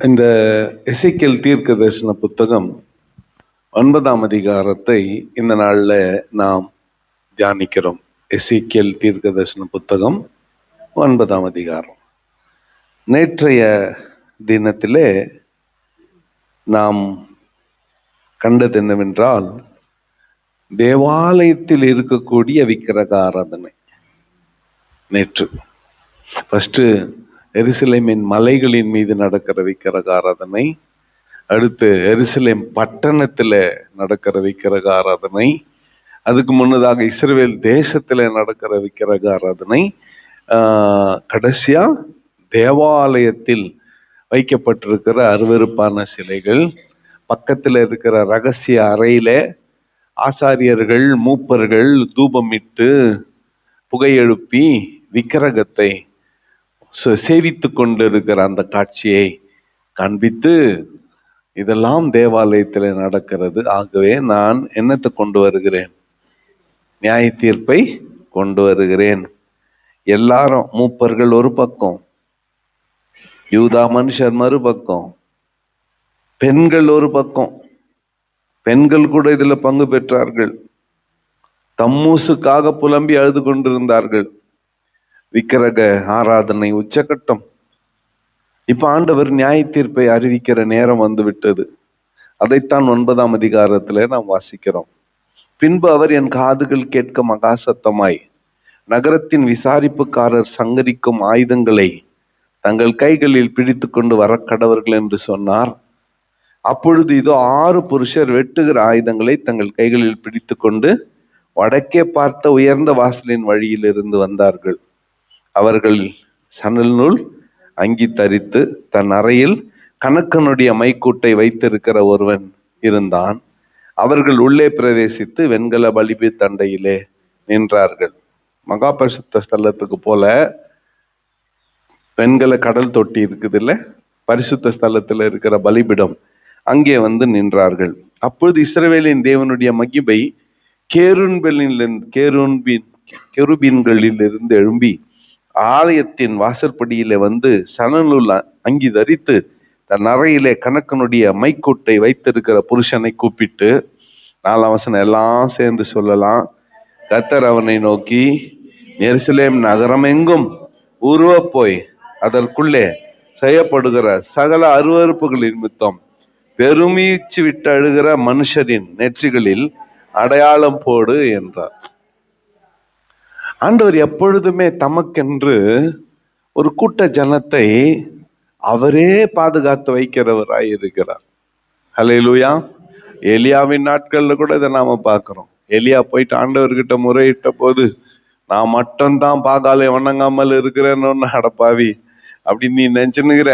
இந்த எசேக்கியேல் தீர்க்க தரிசன புத்தகம் 9ஆம் அதிகாரத்தை இந்த நாள்ல நாம் தியானிக்கிறோம். எசேக்கியேல் தீர்க்க தரிசன புத்தகம் 9ஆம் அதிகாரம். நேற்றைய தினத்திலே நாம் கண்டது என்னவென்றால், தேவாலயத்தில் இருக்கக்கூடிய விக்கிரக ஆராதனை. நேற்று ஃபர்ஸ்ட் எருசலேமின் மலைகளின் மீது நடக்கிற விக்கிரக ஆராதனை, அடுத்து எருசலேம் பட்டணத்துல நடக்கிற விக்கிரக ஆராதனை, அதுக்கு முன்னதாக இஸ்ரவேல் தேசத்துல நடக்கிற விக்கிரக ஆராதனை, கடைசியா தேவாலயத்தில் வைக்கப்பட்டிருக்கிற அருவருப்பான சிலைகள், பக்கத்துல இருக்கிற ரகசிய அறையில ஆசாரியர்கள் மூப்பர்கள் தூபமிட்டு புகையெழுப்பி விக்கிரகத்தை சேவித்து கொண்டிருக்கிற அந்த காட்சியை காண்பித்து, இதெல்லாம் தேவாலயத்தில் நடக்கிறது. ஆகவே நான் என்னத்தை கொண்டு வருகிறேன்? நியாய தீர்ப்பை கொண்டு வருகிறேன். எல்லாரும் மூப்பர்கள் ஒரு பக்கம், யூதா மனுஷர் மறுபக்கம், பெண்கள் ஒரு பக்கம். பெண்கள் கூட இதுல பங்கு பெற்றார்கள். தம்மூசுக்காக புலம்பி அழுது கொண்டிருந்தார்கள். விக்கிரக ஆராதனை உச்சகட்டம். இப்ப ஆண்டவர் நியாய தீர்ப்பை அறிவிக்கிற நேரம் வந்து விட்டது. அதைத்தான் 9ஆம் அதிகாரத்திலே நாம் வாசிக்கிறோம். பின்பு அவர் என் காதுகள் கேட்க மகா சத்தமாய், நகரத்தின் விசாரிப்புக்காரர் சங்கரிக்கும் ஆயுதங்களை தங்கள் கைகளில் பிடித்து கொண்டு வர கடவர்கள் என்று சொன்னார். அப்பொழுது இதோ 6 புருஷர் வெட்டுகிற ஆயுதங்களை தங்கள் கைகளில் பிடித்து கொண்டு வடக்கே பார்த்த உயர்ந்த வாசலின் வழியில் இருந்து வந்தார்கள். அவர்கள் சணல் நூல் அங்கி தரித்து தன் அறையில் கணக்கனுடைய மைக்கூட்டை வைத்திருக்கிற ஒருவன் இருந்தான். அவர்கள் உள்ளே பிரவேசித்து வெண்கல பலிபீட தண்டையிலே நின்றார்கள். மகா பரிசுத்த ஸ்தலத்துக்கு போல வெண்கல கடல் தொட்டி இருக்குது இல்ல, பரிசுத்த ஸ்தலத்துல இருக்கிற பலிபிடம், அங்கே வந்து நின்றார்கள். அப்பொழுது இஸ்ரவேலின் தேவனுடைய மகிமை கேருபீன்களில் இருந்து எழும்பி ஆலயத்தின் வாசற்படியில வந்து சணநூல் அங்கி தரித்து தன் அறையிலே கணக்கனுடைய மைக்கூட்டை வைத்திருக்கிற புருஷனை கூப்பிட்டு, 4ஆம் வசனம் எல்லாம் சேர்ந்து சொல்லலாம். கர்த்தர் அவனை நோக்கி, எருசலேம் நகரம் எங்கும் உருவ போய் அதற்குள்ளே செய்யப்படுகிற சகல அருவருப்புகளின் நிமித்தம் பெருமீச்சு விட்டு அழுகிற மனுஷரின் நெற்றிகளில் அடையாளம் போடு என்றார். ஆண்டவர் எப்பொழுதுமே தமக்கென்று ஒரு கூட்ட ஜனத்தை அவரே பாதுகாத்து வைக்கிறவராய் இருக்கிறார். ஹல்லேலூயா. எலியாவின் நாட்கள்ல கூட இதை நாம பார்க்கிறோம். எலியா போயிட்டு ஆண்டவர்கிட்ட முறையிட்ட போது, நான் மட்டும்தான் பாகாலை வணங்காமல் இருக்கிறேன்னு அடப்பாவி அப்படி நீ நினைச்சுன்னுகிற,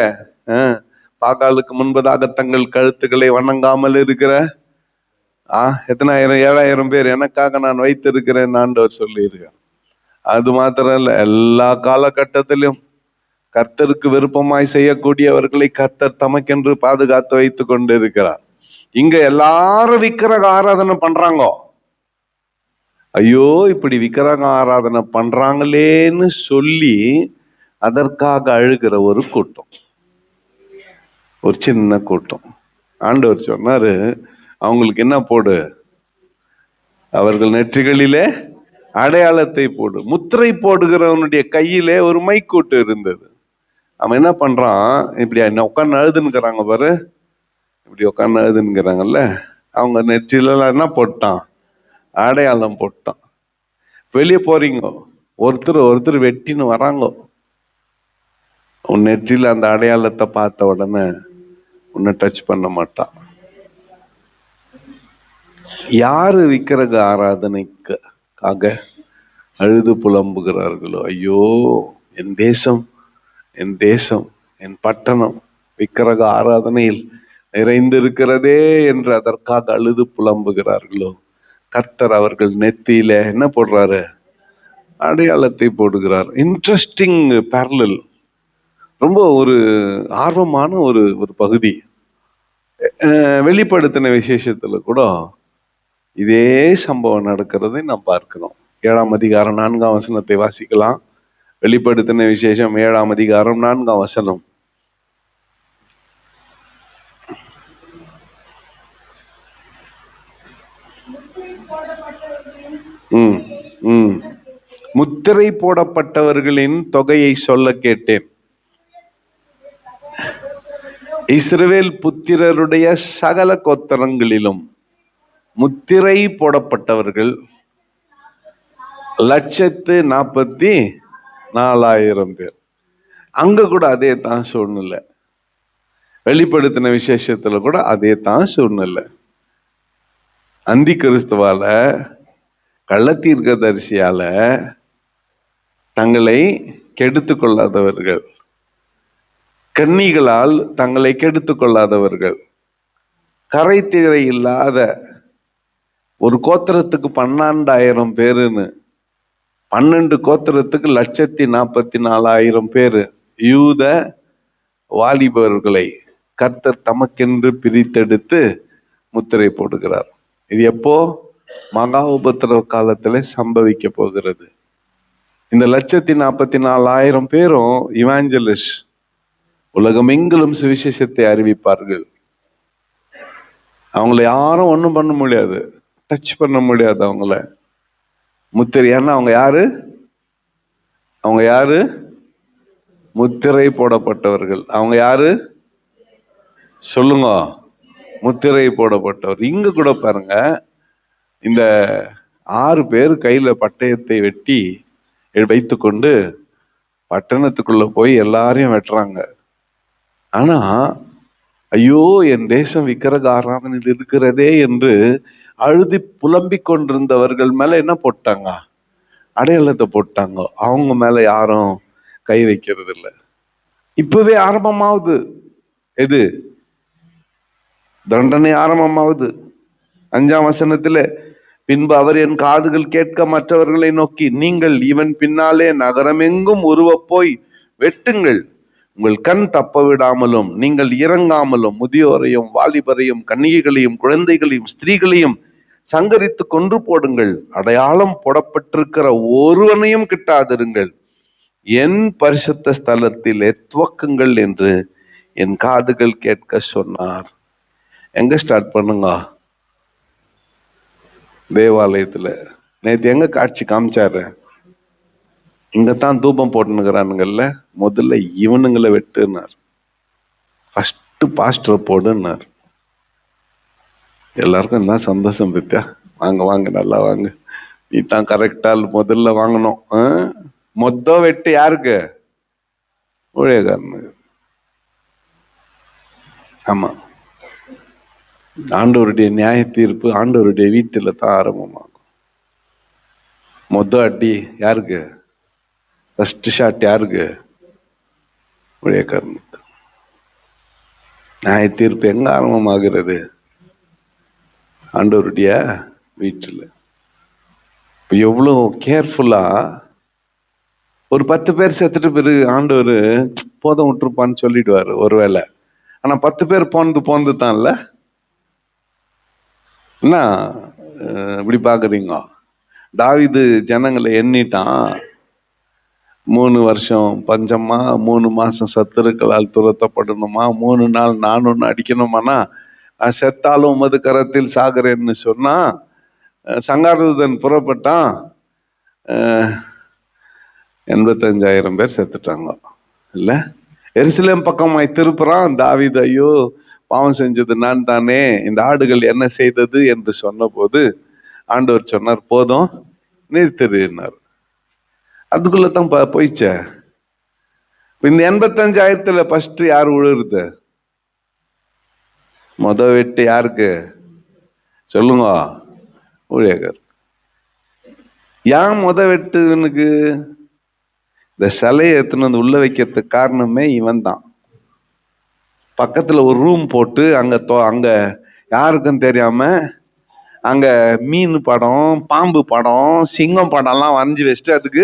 பாகாலுக்கு முன்பதாக தங்கள் கழுத்துக்களை வணங்காமல் இருக்கிற எத்தனாயிரம் 7000 பேர் எனக்காக நான் வைத்திருக்கிறேன் ஆண்டவர் சொல்லியிருக்க. அது மாத்திரம் இல்ல, எல்லா காலகட்டத்திலும் கர்த்தருக்கு விருப்பமாய் செய்யக்கூடியவர்களை கர்த்தர் தமக்கென்று பாதுகாத்து வைத்து கொண்டு இருக்கிறார். இங்க எல்லாரும் விக்கிரக ஆராதனை பண்றாங்க. ஐயோ, இப்படி விக்கிரக ஆராதனை பண்றாங்களேன்னு சொல்லி அதற்காக அழுகிற ஒரு கூட்டம், ஒரு சின்ன கூட்டம். ஆண்டவர் சொன்னாரு, அவங்களுக்கு என்ன போடு? அவர்கள் நெற்றிகளிலே அடையாளத்தை போடு. முத்திரை போடுகிறவனுடைய கையிலே ஒரு மைக்கூட்டு இருந்தது. அவன் என்ன பண்றான்? இப்படி என்ன உட்காந்து அழுதுன்னுக்கிறாங்க பாரு, இப்படி உட்காந்து அழுதுன்னுக்கிறாங்கல்ல, அவங்க நெற்றில என்ன போட்டான்? அடையாளம் போட்டான். வெளியே போறீங்க, ஒருத்தர் வெட்டின்னு வராங்க, உன் நெற்றில அந்த அடையாளத்தை பார்த்த உடனே உன்னை டச் பண்ண மாட்டான். யாரு விக்கிரக ஆராதனைக்காக அழுது புலம்புகிறார்களோ, ஐயோ என் தேசம், என் தேசம், என் பட்டணம் விக்கிரக ஆராதனையில் நிறைந்திருக்கிறதே என்று அதற்காக அழுது புலம்புகிறார்களோ, கர்த்தர் அவர்கள் நெத்தியில என்ன போடுறாரு? அடையாளத்தை போடுகிறார். இன்ட்ரெஸ்டிங் பேரலல், ரொம்ப ஒரு ஆர்வமான ஒரு பகுதி. வெளிப்படுத்தின விசேஷத்துல கூட இதே சம்பவம் நடக்கிறதை நாம் பார்க்கிறோம். 7ஆம் அதிகாரம் 4ஆம் வசனத்தை வாசிக்கலாம். வெளிப்படுத்தின விசேஷம் 7ஆம் அதிகாரம் 4ஆம் வசனம். முத்திரை போடப்பட்டவர்களின் தொகையை சொல்ல கேட்டேன். இஸ்ரவேல் புத்திரருடைய சகல கோத்திரங்களிலும் முத்திரை போடப்பட்டவர்கள் 1,44,000 பேர். அங்க கூட அதே தான் சூழ்நிலை. வெளிப்படுத்தின விசேஷத்துல கூட அதே தான் சூழ்நிலை. அந்தி கிறிஸ்துவால, கள்ளத்தீர்க்கதரிசியால தங்களை கெடுத்து கொள்ளாதவர்கள், கன்னிகளால் தங்களை கெடுத்து கொள்ளாதவர்கள், கரை திரை இல்லாத ஒரு கோத்திரத்துக்கு 12,000 பேருன்னு 12 கோத்திரத்துக்கு 1,44,000 பேரு யூத வாலிபர்களை கர்த்தர் தமக்கென்று பிரித்தெடுத்து முத்திரை போடுகிறார். இது எப்போ? மகா உபத்திரவ காலத்துல சம்பவிக்க போகிறது. இந்த 1,44,000 பேரும் இவாஞ்சலிஸ்ட், உலகமெங்கிலும் சுவிசேஷத்தை அறிவிப்பார்கள். அவங்கள யாரும் ஒண்ணும் பண்ண முடியாது, டச் பண்ண முடியாது அவங்கள. முத்திரை, ஏன்னா அவங்க யாரு? அவங்க யாரு? முத்திரை போடப்பட்டவர்கள். அவங்க யாரு சொல்லுங்க? முத்திரை போடப்பட்டவர். இங்க கூட பாருங்க, இந்த 6 பேர் கையில பட்டயத்தை வெட்டி வைத்துக்கொண்டு பட்டணத்துக்குள்ள போய் எல்லாரையும் வெட்டுறாங்க. ஆனா ஐயோ என் தேசம் விக்கிரக ஆராதனையில் இருக்கிறதே என்று அழுதி புலம்பிக் கொண்டிருந்தவர்கள் மேல என்ன போட்டாங்க? அடையாளத்தை போட்டாங்க. அவங்க மேல யாரும் கை வைக்கிறது இல்லை. இப்பவே ஆரம்பமாகுது. எது? தண்டனை ஆரம்பமாகுது. 5ஆம் வசனத்துல, பின்பு அவர் என் காதுகள் கேட்க மற்றவர்களை நோக்கி, நீங்கள் இவன் பின்னாலே நகரமெங்கும் உருவ போய் வெட்டுங்கள், உங்கள் கண் தப்ப விடாமலும் நீங்கள் இறங்காமலும் முதியோரையும் வாலிபரையும் கன்னிகைகளையும் குழந்தைகளையும் ஸ்திரீகளையும் சங்கரித்து கொன்று போடுங்கள், அடையாளம் போடப்பட்டிருக்கிற ஒருவனையும் கிட்டாதிருங்கள், என் பரிசுத்த ஸ்தலத்திலே துவக்குங்கள் என்று என் காதுகள் கேட்க சொன்னார். எங்க ஸ்டார்ட் பண்ணுங்க? தேவாலயத்துல. நேற்று எங்க காட்சி காமிச்சாரு? இங்கத்தான் தூபம் போட்டுனுக்கிறானுங்கல்ல, முதல்ல இவனுங்களை வெட்டுனார், ஃபர்ஸ்ட் பாஸ்டர் போடுனார். எல்லாருக்கும் என்ன சந்தோஷம் பத்தியா? வாங்க வாங்க, நல்லா வாங்க, நீ தான் கரெக்டா முதல்ல வாங்கணும். மொத்த வெட்டு யாருக்கு? ஊழியக்காரனுக்கு. ஆமா, ஆண்டவருடைய நியாய தீர்ப்பு ஆண்டவருடைய வீட்டுல தான் ஆரம்பமாகும். மொத்த அடி யாருக்கு? ஃபர்ஸ்ட் ஷாட் யாருக்கு? ஊழியக்காரனுக்கு. நியாய தீர்ப்பு எங்க ஆரம்பமாகிறது? ஆண்டவருடைய வீட்டுல. எவ்வளவு கேர்ஃபுல்லா, ஒரு 10 பேர் செத்துட்டு பிறகு ஆண்டவர் போதும் விட்டுருப்பான்னு சொல்லிடுவாரு ஒருவேளை. ஆனா 10 பேர் போந்து தான்ல. என்ன இப்படி பாக்குறீங்க? தாவீது ஜனங்களை எண்ணிட்டான். 3 வருஷம் பஞ்சமா, 3 மாசம் சத்துருக்களால் துரத்தப்படணுமா, 3 நாள் 400 அடிக்கணுமானா, செத்தாலும் உமது கரத்தில் சாகிறேன்னு சொன்னா, சங்காரதூதன் புறப்பட்டான், 85,000 பேர் செத்துட்டாங்க இல்ல. எருசலேம் பக்கமாய் திருப்புறான் தாவீது, ஐயோ பாவம் செஞ்சது நான் தானே, இந்த ஆடுகள் என்ன செய்தது என்று சொன்ன போது ஆண்டவர் சொன்னார், போதும் நிறுத்தினார். அதுக்குள்ளதான் போயிச்ச. இந்த 85,000 ஃபர்ஸ்ட் யார் விழுறது? வெட்டு யாருக்கு சொல்லுங்க? ஊழியர். ஏன் வெட்டுனுக்கு? இந்த சிலையை எடுத்துன்னு வந்து உள்ள வைக்கிறதுக்கு காரணமே இவன் தான். பக்கத்துல ஒரு ரூம் போட்டு அங்க யாருக்கும் தெரியாம அங்க மீன் படம், பாம்பு படம், சிங்கம் படம் எல்லாம் வரைஞ்சி வச்சுட்டு அதுக்கு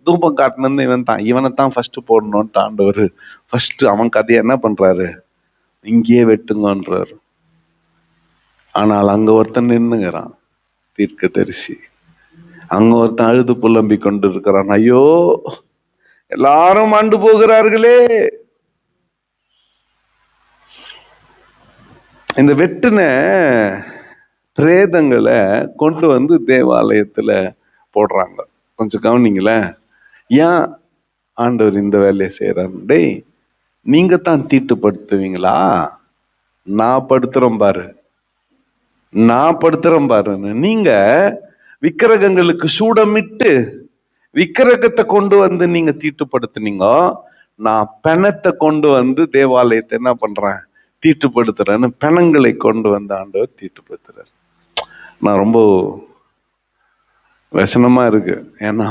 தூபம் காட்டணும்னு இவன் தான். இவனைத்தான் ஃபர்ஸ்ட் போடணும்னு ஆண்டவர் ஃபர்ஸ்ட் அவன் கதையை என்ன பண்றாரு? இங்கேயே வெட்டுங்கன்றாரு. ஆனால் அங்க ஒருத்தன் நின்னுங்கிறான், தீர்க்க தரிசி. அங்க ஒருத்தன் அழுது புலம்பி கொண்டு இருக்கிறான், ஐயோ எல்லாரும் ஆண்டு போகிறார்களே. இந்த வெட்டின பிரேதங்களை கொண்டு வந்து தேவாலயத்துல போடுறாங்க. கொஞ்சம் கவனிங்களேன். ஏன் ஆண்டவர் இந்த வேலையை செய்யறாரு? டேய், நீங்க தான் தீட்டுப்படுத்துவீங்களா? நான் படுத்துறேன் பாரு, நான் படுத்துறேன் பாருன்னு. நீங்க விக்கிரகங்களுக்கு சூடமிட்டு விக்கிரகத்தை கொண்டு வந்து நீங்க தீட்டுப்படுத்துனீங்க. நான் பிணத்தை கொண்டு வந்து தேவாலயத்தை என்ன பண்றேன்? தீட்டுப்படுத்துறேன்னு பிணங்களை கொண்டு வந்து ஆண்டவர் தீட்டுப்படுத்துறாரு. நான் ரொம்ப வசனமா இருக்கு. ஏன்னா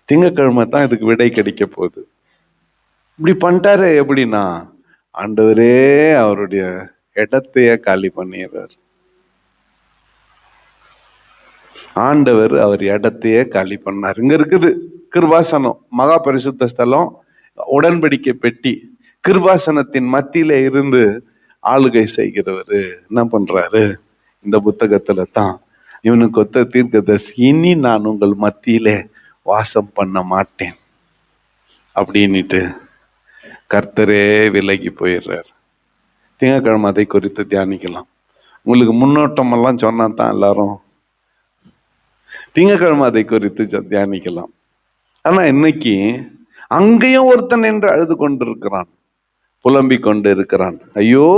திங்கக்கிழமை தான் இதுக்கு விடை கிடைக்க போகுது. இப்படி பண்ணிட்டாரு. எப்படின்னா, ஆண்டவரே அவருடைய இடத்தையே காலி பண்ணிடுறார். ஆண்டவர் அவர் இடத்தையே காலி பண்ணார். இங்க இருக்குது கிருபாசனம், மகா பரிசுத்த ஸ்தலம், உடன்படிக்கை பெட்டி. கிருபாசனத்தின் மத்தியில இருந்து ஆளுகை செய்கிறவரு என்ன பண்றாரு? இந்த புத்தகத்துல தான் இவனுக்கு ஒத்த தீர்க்கதரிசி, இனி நான் உங்கள் மத்தியிலே வாசம் பண்ண மாட்டேன் அப்படின்னுட்டு கர்த்தரே விலகி போயிடுறாரு. திங்கக்கிழமை அதை குறித்து தியானிக்கலாம். உங்களுக்கு முன்னோட்டம் எல்லாம் சொன்னா தான் எல்லாரும் திங்கக்கிழமை அதை குறித்து தியானிக்கலாம். ஆனா இன்னைக்கு அங்கேயும் ஒருத்தன் என்று அழுது கொண்டிருக்கிறான், புலம்பிக் கொண்டு இருக்கிறான். ஐயோ,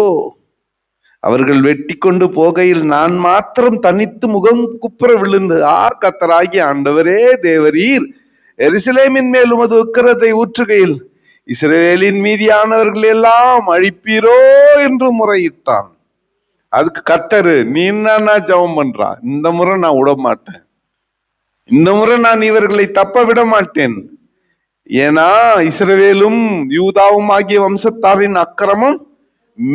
அவர்கள் வெட்டி கொண்டு போகையில் நான் மாத்திரம் தனித்து முகம் குப்புற விழுந்து, கர்த்தராகிய ஆண்டவரே தேவரீர் எருசலேமின் மேல் உமது உக்கிரத்தை ஊற்றுகையில் இஸ்ரவேலின் மீதியானவர்கள் எல்லாம் அழிப்பீரோ என்று முறையிட்டான். அதுக்கு கர்த்தரு, நீ என்ன ஜெபம் பண்றான்? இந்த முறை நான் விட மாட்டேன், இந்த முறை நான் இவர்களை தப்ப விட மாட்டேன். ஏன்னா இஸ்ரவேலும் யூதாவும் ஆகிய வம்சத்தாரின் அக்கிரமம்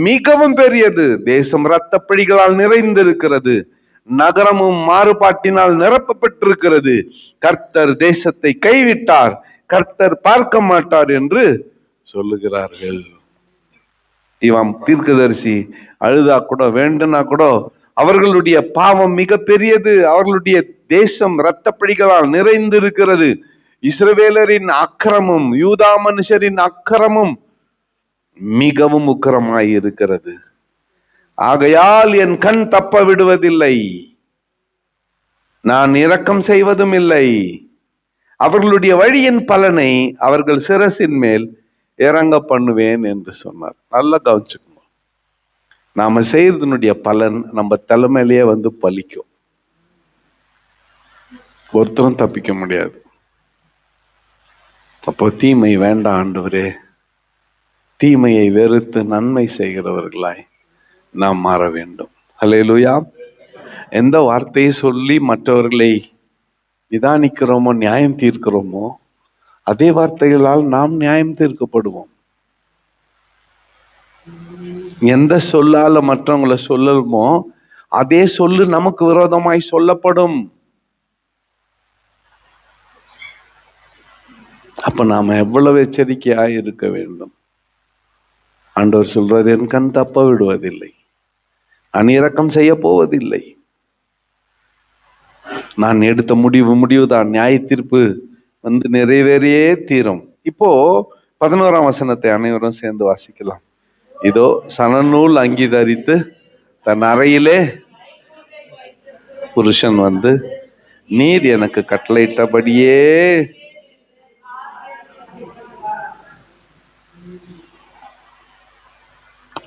மிகவும் பெரியது. தேசம் இரத்தப்பழிகளால் நிறைந்திருக்கிறது, நகரமும் மாறுபாட்டினால் நிரப்பப்பட்டிருக்கிறது. கர்த்தர் தேசத்தை கைவிட்டார், கர்த்தர் பார்க்க மாட்டார் என்று சொல்லுகிறார்கள். இவன் தீர்க்கதரிசி அழுதா கூட, வேண்டுனா கூட, அவர்களுடைய பாவம் மிக பெரியது, அவர்களுடைய தேசம் இரத்தப்பழிகளால் நிறைந்திருக்கிறது, இஸ்ரவேலரின் அக்கிரமம், யூதா மனுஷரின் அக்கிரமம் மிகவும் உக்கிரமாய் இருக்கிறது. ஆகையால் என் கண் தப்ப விடுவதில்லை, நான் இரக்கம் செய்வதும் இல்லை. அவர்களுடைய வழியின் பலனை அவர்கள் சிரசின் மேல் இறங்க பண்ணுவேன் என்று சொன்னார். நல்லா கவனிச்சுக்கணும். நாம செய்யறதுனுடைய பலன் நம்ம தலைமையிலேயே வந்து பலிக்கும். ஒருத்தரும் தப்பிக்க முடியாது. அப்போ தீமை வேண்டாம் ஆண்டவரே, தீமையை வெறுத்து நன்மை செய்கிறவர்களாய் நாம் மாற வேண்டும். அல்லேலூயா. எந்த வார்த்தையை சொல்லி மற்றவர்களை நிதானிக்கிறோமோ, நியாயம் தீர்க்கிறோமோ, அதே வார்த்தைகளால் நாம் நியாயம் தீர்க்கப்படுவோம். எந்த சொல்லால மற்றவங்களை சொல்லலுமோ அதே சொல்லு நமக்கு விரோதமாய் சொல்லப்படும். அப்ப நாம எவ்வளவு எச்சரிக்கையாய் இருக்க வேண்டும். ஆண்டவர் சொல்றது, என் கண் தப்ப விடுவதில்லை, நான் இரக்கம் செய்ய போவதில்லை, நான் எடுத்த முடிவுதான், நியாய தீர்ப்பு வந்து நிறைவேறியே தீரும். இப்போ 11ஆம் வசனத்தை அனைவரும் சேர்ந்து வாசிக்கலாம். இதோ சணநூல் அங்கி தரித்து தன் அறையிலே புருஷன் வந்து, நீர் எனக்கு கட்டளையிட்டபடியே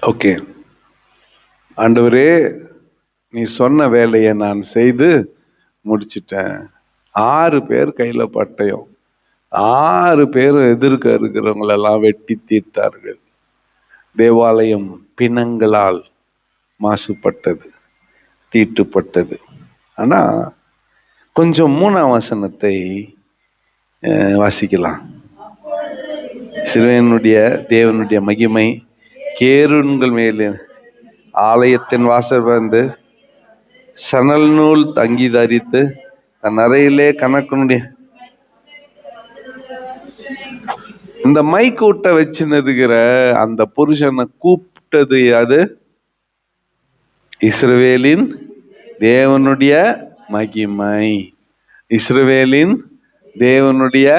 ஓகே ஆண்டவரே, நீ சொன்ன வேலையை நான் செய்து முடிச்சிட்டேன். 6 பேர் கையில பட்டயம், 6 பேர் எதிர்க்க இருக்கிறவங்களெல்லாம் வெட்டி தீர்த்தார்கள். தேவாலயம் பிணங்களால் மாசுபட்டது, தீட்டுப்பட்டது. ஆனா கொஞ்சம் 3ஆம் வசனத்தை வாசிக்கலாம். சிறுவனுடைய தேவனுடைய மகிமை கேருன்கள் மேலே ஆலயத்தின் வாசல் வந்து சணல் நூல் தங்கி தரித்து தன் அறையிலே கணக்கனுடைய இந்த மைக்கூட்ட வச்சுன்னுகிற அந்த புருஷனை கூப்பிட்டது அது இஸ்ரவேலின் தேவனுடைய மகிமை, இஸ்ரவேலின் தேவனுடைய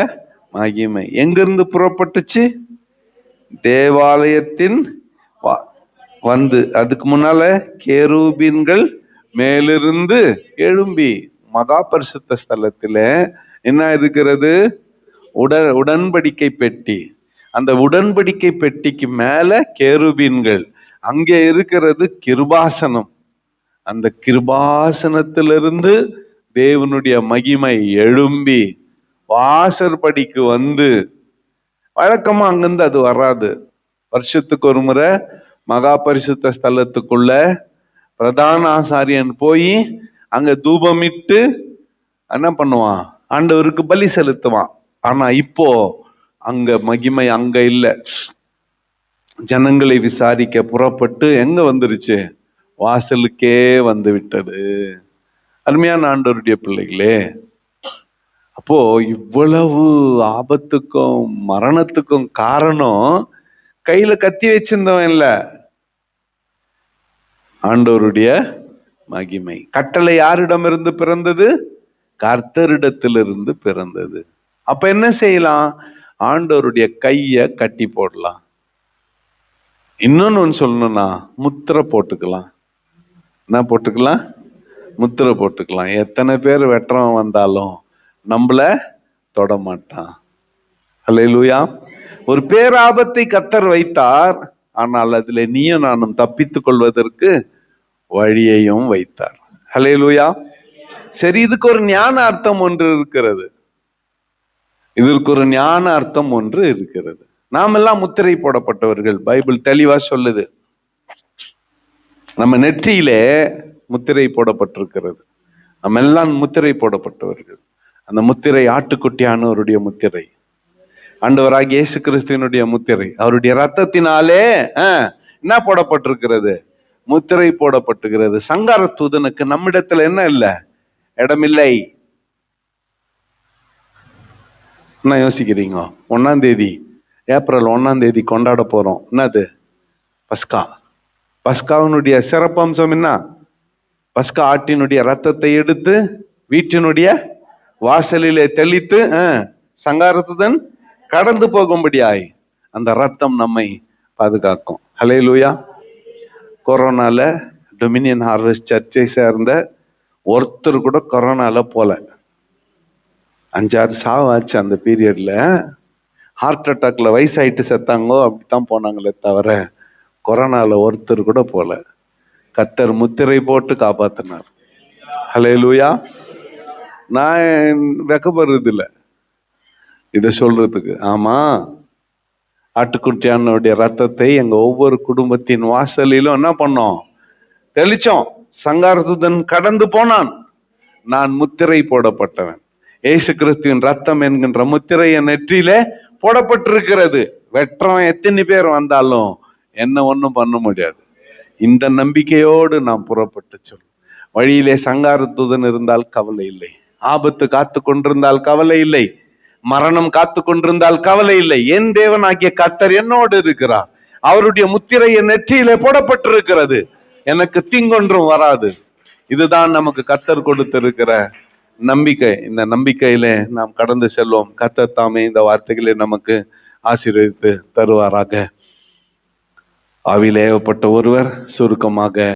மகிமை எங்கிருந்து புறப்பட்டுச்சு? தேவாலயத்தின் வந்து அதுக்கு முன்னால கேருபீன்கள் மேலிருந்து எழும்பி மகா பரிசுத்த ஸ்தலத்துல என்ன இருக்கிறது? உடன்படிக்கை பெட்டி. அந்த உடன்படிக்கை பெட்டிக்கு மேல கேருபீன்கள், அங்கே இருக்கிறது கிருபாசனம். அந்த கிருபாசனத்திலிருந்து தேவனுடைய மகிமை எழும்பி வாசற்படிக்கு வந்து, வழக்கமா அங்கிருந்து அது வராது. வருஷத்துக்கு ஒரு முறை மகா பரிசுத்த ஸ்தலத்துக்குள்ள பிரதான ஆசாரியன் போய் அங்க தூபமிட்டு என்ன பண்ணுவான்? ஆண்டவருக்கு பலி செலுத்துவான். ஆனா இப்போ அங்க மகிமை அங்க இல்ல. ஜனங்களை விசாரிக்க புறப்பட்டு எங்க வந்துருச்சு? வாசலுக்கே வந்து விட்டது. அருமையான ஆண்டவருடைய பிள்ளைகளே, அப்போ இவ்வளவு ஆபத்துக்கும் மரணத்துக்கும் காரணம் கையில கத்தி வச்சிருந்தவன் இல்ல, ஆண்டவருடைய மகிமை. கட்டளை யாரிடமிருந்து பிறந்தது? கர்த்தரிடத்திலிருந்து பிறந்தது. அப்ப என்ன செய்யலாம்? ஆண்டவருடைய கைய கட்டி போடலாம். இன்னொன்னு சொல்லணும்னா முத்திரை போட்டுக்கலாம். என்ன போட்டுக்கலாம்? முத்திரை போட்டுக்கலாம். எத்தனை பேர் வெற்றவன் வந்தாலும் நம்மள தொட மாட்டான். அல்லேலூயா. ஒரு பேராபத்தை கர்த்தர் வைத்தார், ஆனால் அதுல நீயும் நானும் தப்பித்துக் கொள்வதற்கு வழியையும் வைத்தார். அல்லேலூயா. சரி, இதுக்கு ஒரு ஞான அர்த்தம் ஒன்று இருக்கிறது. இதற்கு ஒரு ஞான அர்த்தம் ஒன்று இருக்கிறது. நாம் எல்லாம் முத்திரை போடப்பட்டவர்கள். பைபிள் தெளிவா சொல்லுது. நம்ம நெற்றியிலே முத்திரை போடப்பட்டிருக்கிறது. நம்ம எல்லாம் முத்திரை போடப்பட்டவர்கள். அந்த முத்திரை ஆட்டுக்குட்டியானவருடைய முத்திரை, ஆண்டவராகிய இயேசு கிறிஸ்துவினுடைய முத்திரை. அவருடைய ரத்தத்தினாலே என்ன போடப்பட்டிருக்கிறது? முத்திரை போடப்பட்டிருக்கிறது. சங்கார தூதனுக்கு நம்மிடத்துல என்ன இல்ல? இடமில்லை. என்ன யோசிக்கிறீங்க? 1ஆம் தேதி, ஏப்ரல் 1ஆம் தேதி கொண்டாட போறோம். என்னது? பஸ்கா. பஸ்காவினுடைய சிறப்பம்சம் என்ன? பஸ்கா ஆட்டினுடைய ரத்தத்தை எடுத்து வீட்டினுடைய வாசலிலே தெளித்து சங்காரத்துடன் கடந்து போகும்படியாய் அந்த ரத்தம் நம்மை பாதுகாக்கும். ஹல்லேலூயா. கொரோனால டொமினியன் ஹார்வெஸ்ட் சர்ச்சை சேர்ந்த ஒருத்தர் கூட கொரோனால போல. 5-6 சாவாச்சு அந்த பீரியட்ல. ஹார்ட் அட்டாக்ல வயசாயிட்டு செத்தாங்கோ, அப்படித்தான் போனாங்களே தவிர கொரோனால ஒருத்தர் கூட போல. கர்த்தர் முத்திரை போட்டு காப்பாத்தினார். ஹல்லேலூயா. நான் வெக்கப்படுறது இல்லை இதை சொல்றதுக்கு. ஆமா, ஆட்டுக்குட்டியானுடைய ரத்தத்தை எங்க ஒவ்வொரு குடும்பத்தின் வாசலிலும் என்ன பண்ணோம்? தெளிச்சோம். சங்காரத்துடன் கடந்து போனான். நான் முத்திரை போடப்பட்டவன். இயேசு கிறிஸ்துவின் ரத்தம் என்கின்ற முத்திரை என் நெற்றியிலே போடப்பட்டிருக்கிறது. வெற்றவன் எத்தனை பேர் வந்தாலும் என்ன ஒண்ணும் பண்ண முடியாது. இந்த நம்பிக்கையோடு நாம் புறப்பட்டு சொல்லும். வழியிலே சங்காரத்துடன் இருந்தால் கவலை இல்லை, ஆபத்து காத்து கொண்டிருந்தால் கவலை இல்லை, மரணம் காத்து கொண்டிருந்தால் கவலை இல்லை. என் தேவனாகிய கர்த்தர் என்னோடு இருக்கிறார். அவருடைய முத்திரை என் நெற்றியிலே போடப்பட்டிருக்கிறது. எனக்கு தீங்கொன்றும் வராது. இதுதான் நமக்கு கர்த்தர் கொடுத்திருக்கிற நம்பிக்கை. இந்த நம்பிக்கையில நாம் கடந்து செல்வோம். கர்த்தர் தாமே இந்த வார்த்தைகளை நமக்கு ஆசீர்வதித்து தருவாராக. ஆவியில் ஏவப்பட்ட ஒருவர் சுருக்கமாக